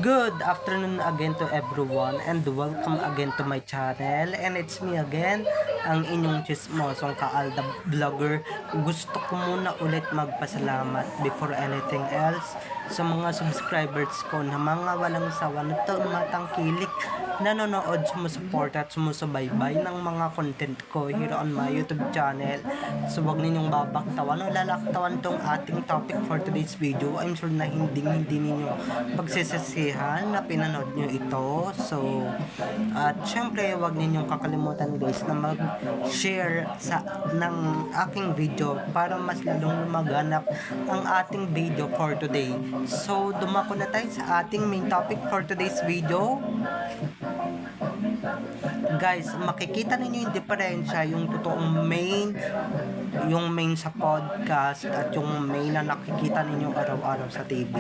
Good afternoon again to everyone and welcome again to my channel, and it's me again, ang inyong chismosong kaalda vlogger. Gusto ko muna ulit magpasalamat before anything else sa mga subscribers ko na mga walang sawa na tumatangkilik, nanonood, sumusuporta at sumusubaybay ng mga content ko here on my YouTube channel. So wag ninyong babaktawan o lalaktawan tong ating topic for today's video. I'm sure na hindi ninyo pagsisisihan na pinanood nyo ito. So at syempre wag ninyong kakalimutan guys na mag-share ng aking video para mas lalong lumaganap ang ating video for today. So dumako na tayo sa ating main topic for today's video. Guys, makikita ninyo yung diferensya, yung totoong yung main sa podcast at yung main na nakikita ninyo araw-araw sa TV.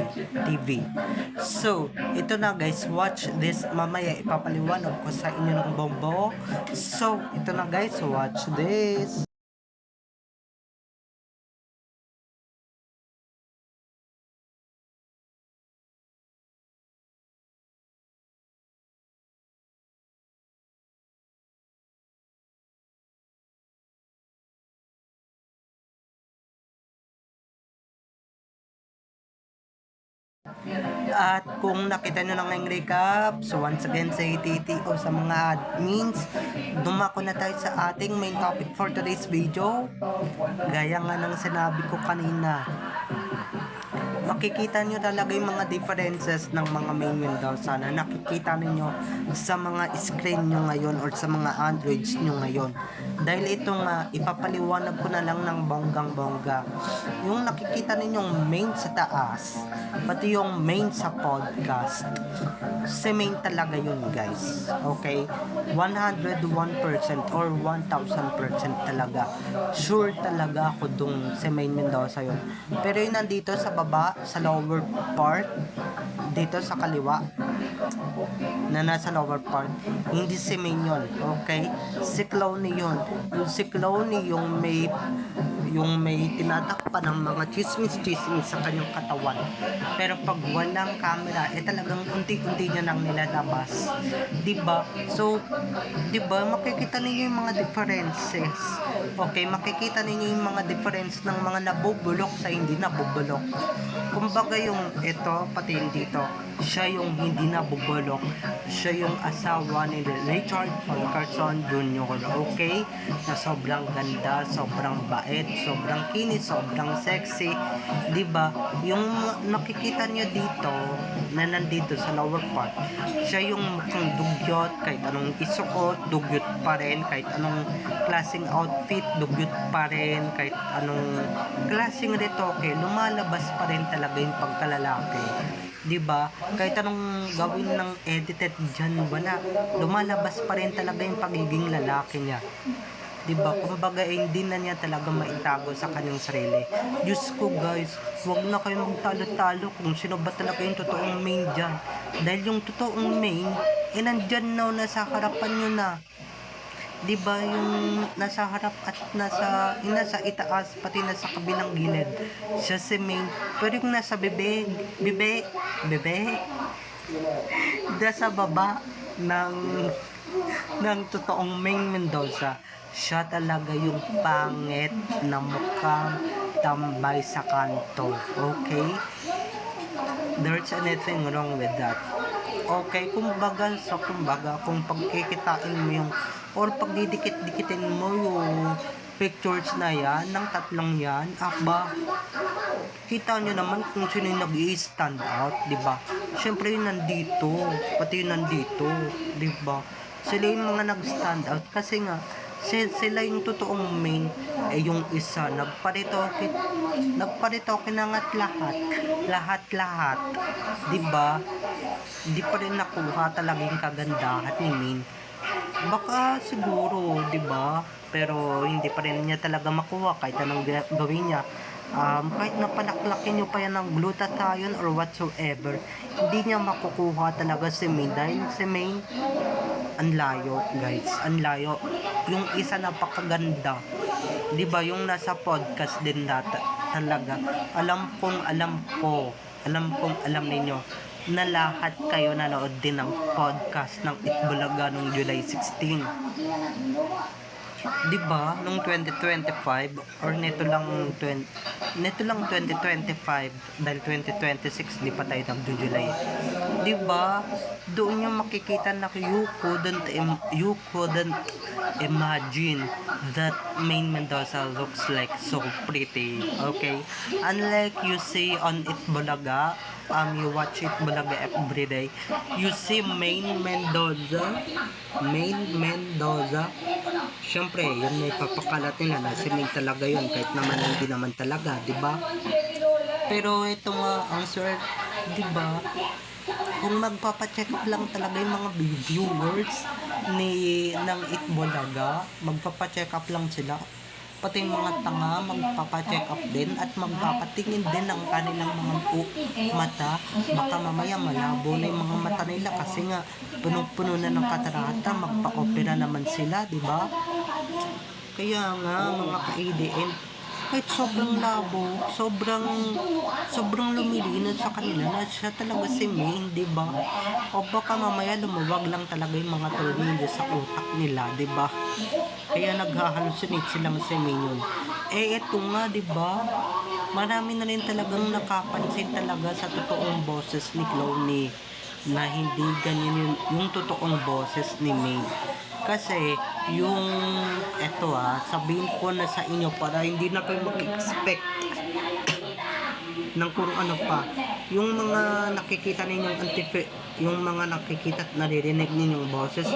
So, ito na guys, watch this. Mamaya ipapaliwanag ko sa inyo ng bombo. So, ito na guys, watch this. At kung nakita nyo na ngayong recap, so once again sa ATT o sa mga admins, dumako na tayo sa ating main topic for today's video. Gaya nga ng sinabi ko kanina, makikita nyo talaga yung mga differences ng mga main windows. Sana nakikita ninyo sa mga screen nyo ngayon or sa mga Androids nyo ngayon. Dahil ito nga, ipapaliwanag ko na lang ng bonggang-bongga. Yung nakikita ninyong main sa taas, pati yung main sa podcast, si main talaga yun guys. Okay? 101% or 1000% talaga. Sure talaga ako dun si main Mendoza yun. Pero yun nandito sa baba, sa lower part, dito sa kaliwa, na nasa lower part, hindi si main yun. Okay? Si Clowny yun. Yung si Clowny yung may tinatakpan ng mga chismis sa kanyang katawan. Pero pag walang camera, talagang unti-unti niya nang nilalabas. Diba? So, diba, makikita ninyo yung mga differences. Okay, makikita ninyo yung mga difference ng mga nabubulok sa hindi nabubulok. Kumbaga yung ito, pati yung dito, siya yung hindi nabubulok. Siya yung asawa ni Richard Fulkerson Jr. Okay? Na sobrang ganda, sobrang bait, sobrang kinis, sobrang sexy. Diba? Yung nakikita nyo dito, na nandito sa lower part, siya yung mukhang dugyot, kahit anong isuot, dugyot pa rin, kahit anong klaseng outfit, dugyot pa rin, kahit anong klaseng retoke, lumalabas pa rin talaga yung pagkalalaki. Diba? Kahit anong gawin ng edited dyan, wala, lumalabas pa rin talaga yung pagiging lalaki niya. Diba? Kumbaga, hindi na niya talaga maitago sa kanyang sarili. Diyos ko guys, wag na kayo magtalo-talo kung sino ba talaga yung totoong main dyan. Dahil yung totoong main, nandyan na, nasa harapan nyo na. Diba? Yung nasa harap at nasa itaas, pati nasa kabilang gilid. Siya si main. Pero yung nasa bebe, nasa baba ng totoong main Mendoza, siya talaga yung pangit na mukhang tambay sa kanto. Okay? There's anything wrong with that. Okay, kumbaga, kung pagkikitain mo yung, or pagdidikit-dikitin mo yung pictures na yan, ng tatlong yan, kita nyo naman kung sino yung nag-i-stand out, diba? Siyempre yung nandito, pati yung nandito, diba? Sila yung mga nag-stand out kasi nga, sila yung totoong main. Yung isa nagparitoke na nga't lahat, diba? Di pa rin nakuha talaga yung kagandahan ni main. Baka siguro, diba? Pero hindi pa rin niya talaga makuha kahit anong gawin niya. Kahit napalaklakin nyo pa yan ng glutathione or whatsoever, hindi niya makukuha talaga si main. Dahil si main, ang layo guys, ang layo. Yung isa napakaganda, di ba, yung nasa podcast din data talaga, alam kong alam ninyo na lahat kayo nanood din ng podcast ng Itbulaga noong July 16. Diba, nung 2025 or neto lang 2025 dahil 2026 di pa tayo nag-July. Diba, doon yung makikita na you couldn't imagine that Maine Mendoza looks like so pretty. Okay, unlike you see on Itbulaga, you watch Itbulaga every day, you see Maine Mendoza. Siyempre, yun may papakalat nila na si Maine talaga yun, kahit naman hindi naman talaga, di ba? Pero ito nga, ang sir, di ba? Kung magpapacheck up lang talaga yung mga viewers ng Itbulaga, magpapacheck up lang sila. Pati yung mga tanga, magpapacheck up din at magpapatingin din ang kanilang mga mata. Baka mamaya malabo na yung mga mata nila kasi nga puno-puno na ng katarata, magpa-opera naman sila, di ba? Kaya nga mga ka-ADN, kahit sobrang labo, sobrang lumilinan sa kanila na siya talaga si Maine, di ba? O baka mamaya lumuwag lang talaga yung mga tornilyo sa utak nila, di ba? Kaya naghahalusinate silang si Maine yun. Eto nga, di ba? Marami na rin talagang nakapansin talaga sa totoong boses ni Clowny na hindi ganyan yung totoong boses ni Maine. Kasi yung sabihin ko na sa inyo para hindi na kayo mag-expect ng kung ano pa. Yung mga nakikita ninyong yung mga nakikita at naririnig ninyong boses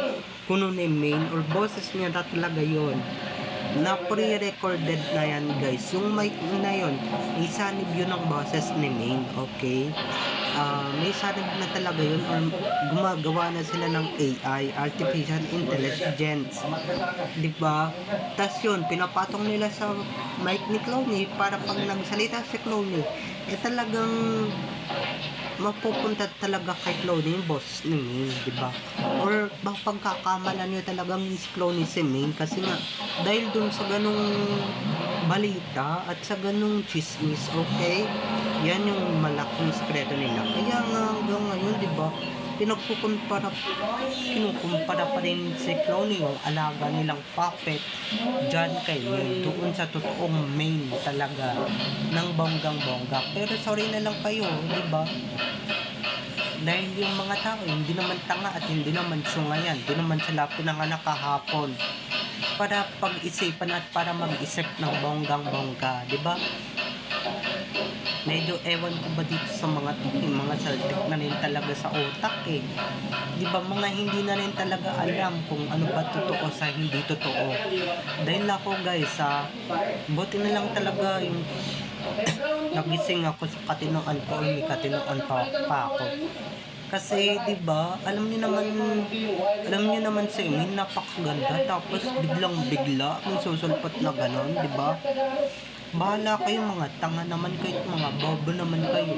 kuno ni Maine or boses niya na talaga yun. Na pre-recorded na yan guys. Yung mic na yun, isanib yun ang boses ni Maine, okay? May sanib na talaga yun or gumagawa na sila ng AI, Artificial Intelligence, diba? Tas yun, pinapatong nila sa mic ni Clowny para pag nagsalita si Clowny, talagang mapupunta talaga kay Clowny yung boss ni Maine, diba? Or pagkakamalan nyo talagang is Clowny si Maine kasi nga dahil dun sa ganung balita at sa ganung chismis, okay? Yan yung malaking sekreto nila. Kaya nga hanggang ngayon, diba? Kinukumpara pa rin si Clowny yung alaga nilang puppet dyan kay Maine, doon sa totoong Maine talaga ng bonggang-bongga. Pero sorry na lang kayo, diba? Dahil yung mga tao hindi naman tanga at hindi naman sungayan, hindi naman sila pinanganak kahapon para pag-isipan at para mag-isip ng bonggang-bongga, diba? Medyo ewan ko ba dito sa mga mga saltik na rin talaga sa utak eh. Di ba mga hindi na rin talaga alam kung ano ba totoo sa hindi totoo. Dahil ako guys buti na lang talaga yung nagising ako sa katinoan ko, may katinoan pa ako. Kasi 'di ba, alam niyo naman si Emin napakaganda tapos biglang-bigla may susulpot na ganon, 'di ba? Bahala kayo mga tanga naman kayo, mga bobo naman kayo.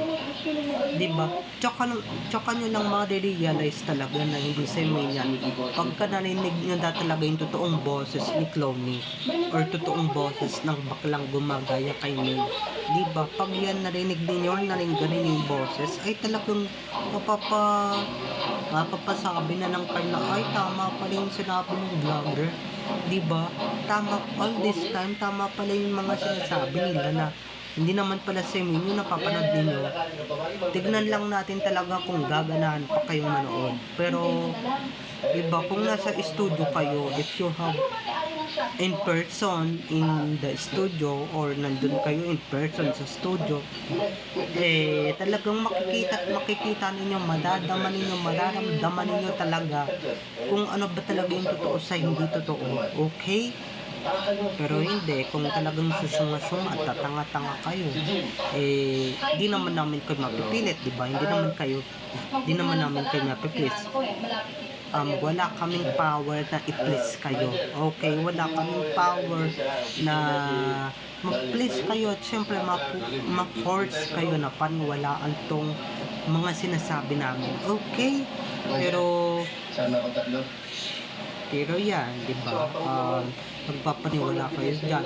'Di ba? Tsaka nyo lang ma-realize talaga na hindi si Emin yan. Pagka narinig nyo na talaga yung totoong boses ni Clowny or totoong boses ng baklang gumagaya kay Emin. 'Di ba? Pag yan narinig niyo or naringgan yung boses ay talagang mapapasabi na ng karna ay tama pala yung sinabi ng vlogger. Diba? Tama, all this time, tama pala yung mga sinasabi nila na hindi naman pala si Emin yung napapanood ninyo. Tignan lang natin talaga kung gaganahan pa kayong manood. Pero, diba, kung nasa studio kayo, if you have in person in the studio or nandun kayo in person sa studio, talagang makikita ninyo, mararamdaman ninyo talaga kung ano ba talaga yung totoo sa hindi totoo, okay? Pero hindi, kung talagang susunga-sunga at tatanga-tanga kayo, di naman namin kayo mapipilit, di ba? Hindi naman namin kayo mapipilit. Wala kaming power na i-please kayo. Okay, wala kaming power na ma-please kayo at syempre ma-force kayo na paniwalaan tong mga sinasabi namin. Okay? Pero yan, di ba? Magpapaniwala kayo dyan.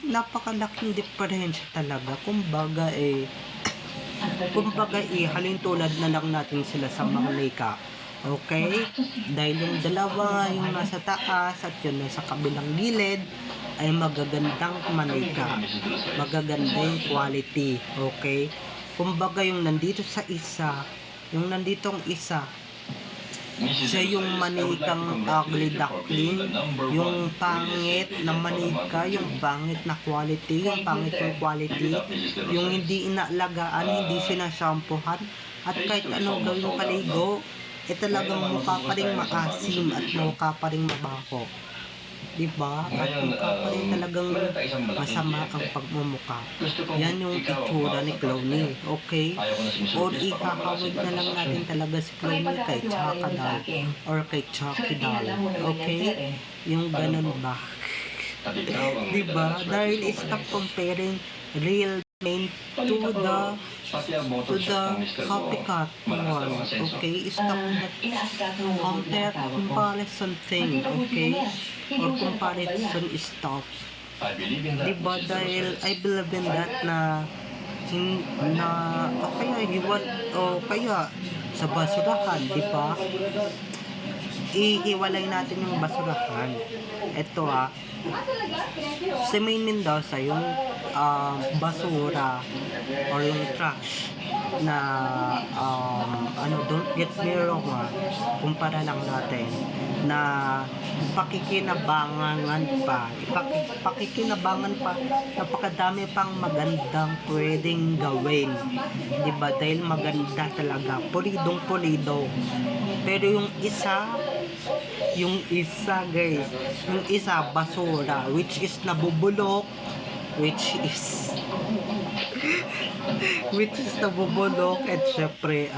Napakalaking diferensya talaga. Kumbaga, Kumbaga halin tulad na lang natin sila sa Manika. Okay? Dahil yung dalawa, yung nasa taas at yung nasa kabilang gilid, ay magagandang manika. Magaganda yung quality. Okay? Kumbaga yung nandito sa isa, yung nanditong isa, siya yung manikang ugly duckling, yung pangit na manika, yung pangit na quality, yung pangit yung quality, yung hindi inaalagaan, hindi sinashampuhan, at kahit anong gawing paligo, talagang mukha pa rin maasim at mukha pa rin mabaho. Diba? At mukha pa rin talagang masama ang pagmumukha. Yan yung itsura ni Clowny. Okay? Or ikakawig na lang natin talaga si Clowny kay Chaka Doll or kay Chucky Doll. Okay? Yung ganun ba? Diba? Dahil stop comparing real main to the copycat one. Okay? Stop that comparison thing. Okay? Or comparison stop. Diba? Dahil I believe in that na o kaya sa basurahan, diba? Ihiwalay natin yung basurahan. Ito si Main Mendoza yung basura or yung trash na don't get me wrong kumpara lang natin na pakikinabangan pa napakadami pang magandang pwedeng gawin, diba? Dahil maganda talaga, pulidong-pulido, pero yung isa guys, yung isa basura, which is nabubulok, which is nabubulok, at syempre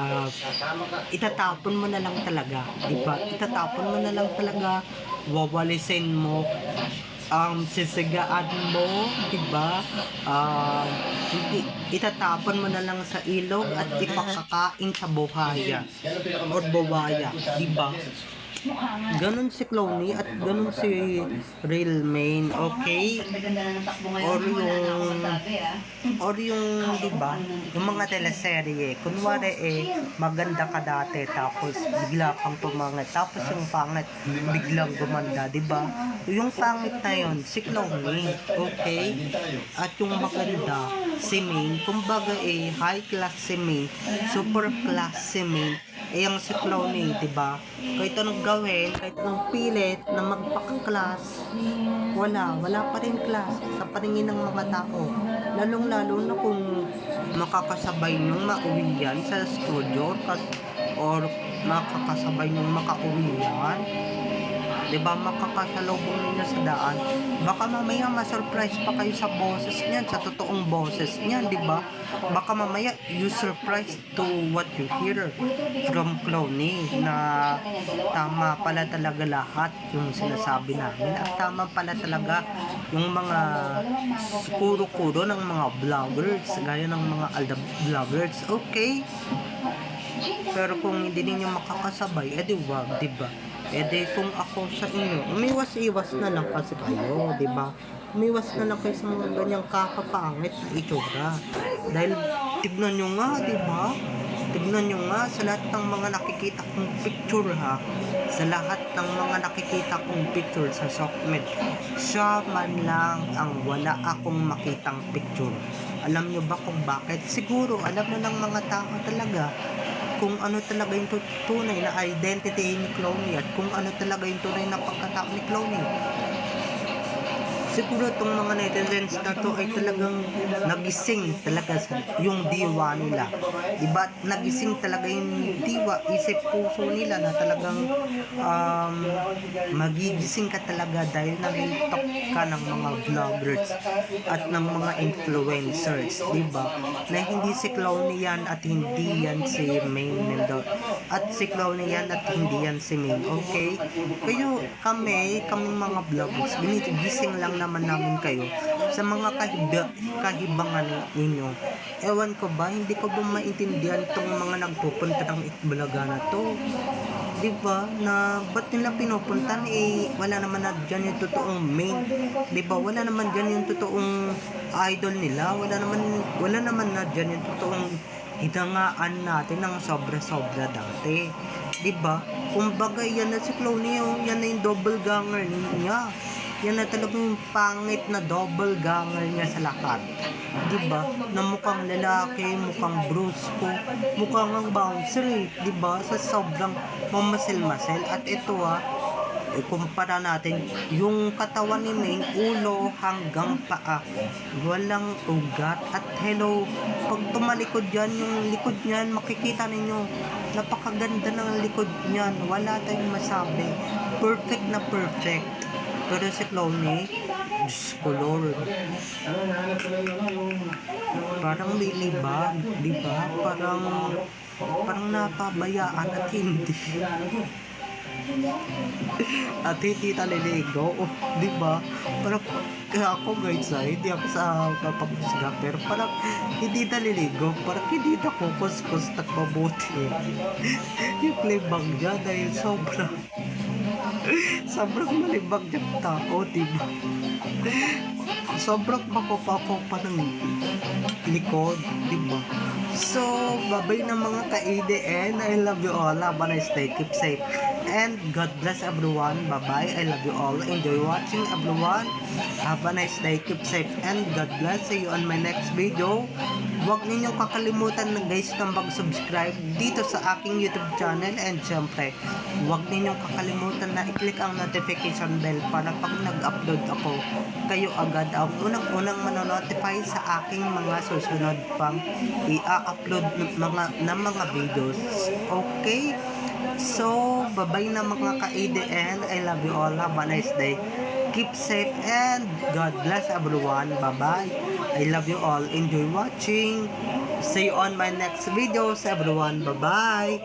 itatapon mo na lang talaga, diba? Itatapon mo na lang talaga, wawalisin mo, sisigaan mo, diba? Itatapon mo na lang sa ilog at ipakakain sa buhaya or buwaya, diba? Ganon si Clowny at ganon si Real Main. Okay? Or yung diba, yung mga teleserye, kunwari maganda ka dati tapos bigla kang pumangit, tapos yung pangit biglang gumanda, diba? Yung pangit na yun si Clowny. Okay? At yung maganda si Main, kumbaga high class si Main, super class si Main, yung si Clowny, diba? Kahit anong gawin, kahit anong pilit na magpaka-class, wala pa rin class sa paningin ng mga tao. Lalong-lalo na kung makakasabay nyung mauwi yan sa studio or makakasabay nyung makauwi yan, diba? Makakasalubong ninyo sa daan, baka mamaya ma-surprise pa kayo sa boses niyan, sa totoong boses niyan, diba? Baka mamaya you surprise to what you hear from Clowny, na tama pala talaga lahat yung sinasabi namin, at tama pala talaga yung mga kuro-kuro ng mga vloggers, gaya ng mga Alda vloggers. Okay? Pero kung hindi ninyo makakasabay, wag, diba? Kung ako sa inyo, umiwas-iwas na lang kasi kayo, diba? Umiwas na lang kayo sa mga ganyang kakapangit na itsura. Dahil tignan nyo nga, diba? Tignan nyo nga sa lahat ng mga nakikita kong picture sa lahat ng mga nakikita kong picture sa Sockmed, siya man lang ang wala akong makitang picture. Alam nyo ba kung bakit? Siguro alam na ng mga tao talaga kung ano talaga yung tunay na identity ni Clowny at kung ano talaga yung tunay na pagkatao ni Clowny. Siguro itong mga netizens na to ay talagang nagising talaga yung diwa nila, diba? Nagising talaga yung diwa, isip puso nila na talagang magigising ka talaga dahil nag-talk ka ng mga vloggers at ng mga influencers, diba? Na hindi si Clowny yan at hindi yan si Main Mendoza, at si Clowny yan at hindi yan si Main. Okay? Kami mga vloggers, ginigising lang naman namin kayo sa mga kahibangan ninyo. Ewan ko ba, hindi ko ba maintindihan tong mga nagpupunta ng Itbulaga na to, diba? Na ba't nila pinupuntan, wala naman na dyan yung totoong Main, diba? Wala naman dyan yung totoong idol nila, wala naman na dyan yung totoong hinangaan natin ng sobra-sobra dati. Diba? Kumbaga yan na si Clooney, oh, yan na yung double ganger niya. Yan na talagang pangit na double ganger niya sa lahat. Diba? Na mukhang lalaki, mukhang brusko, mukhang ang bouncer eh. Diba? Sa sobrang mamasil-masil. At ito kumpara natin yung katawan ni Maine, ulo hanggang paa, walang ugat. At hello, pag tumalikod yan, yung likod niyan, makikita ninyo, napakaganda ng likod niyan, wala tayong masabi, perfect na perfect. Pero si Clooney, Diyos ko Lord, parang lilibag, di ba? Parang napabayaan at hindi. At hindi taliligo, di ba? Parang kaya ako guys, hindi ako sa kapagkusga, pero parang hindi taliligo, parang hindi na kukuskus at mabuti. Yung libang niya dahil sobrang malibag yung tao, di ba? Sobrang makopa-kopa ng likod, di ba? So, babay ng mga ka-ADN. I love you all. Have a nice day. Keep safe. And God bless everyone. Bye-bye. I love you all. Enjoy watching everyone. Have a nice day. Keep safe. And God bless. See you on my next video. Huwag ninyong kakalimutan na guys na mag-subscribe dito sa aking YouTube channel. And syempre, huwag ninyong kakalimutan na i-click ang notification bell para pag nag-upload ako, kayo agad ang unang-unang manonotify sa aking mga susunod pang i-upload ng mga videos. Okay? So, bye-bye na mga ka-ADN. I love you all. Have a nice day. Keep safe and God bless everyone. Bye-bye. I love you all. Enjoy watching. See you on my next videos, everyone. Bye-bye.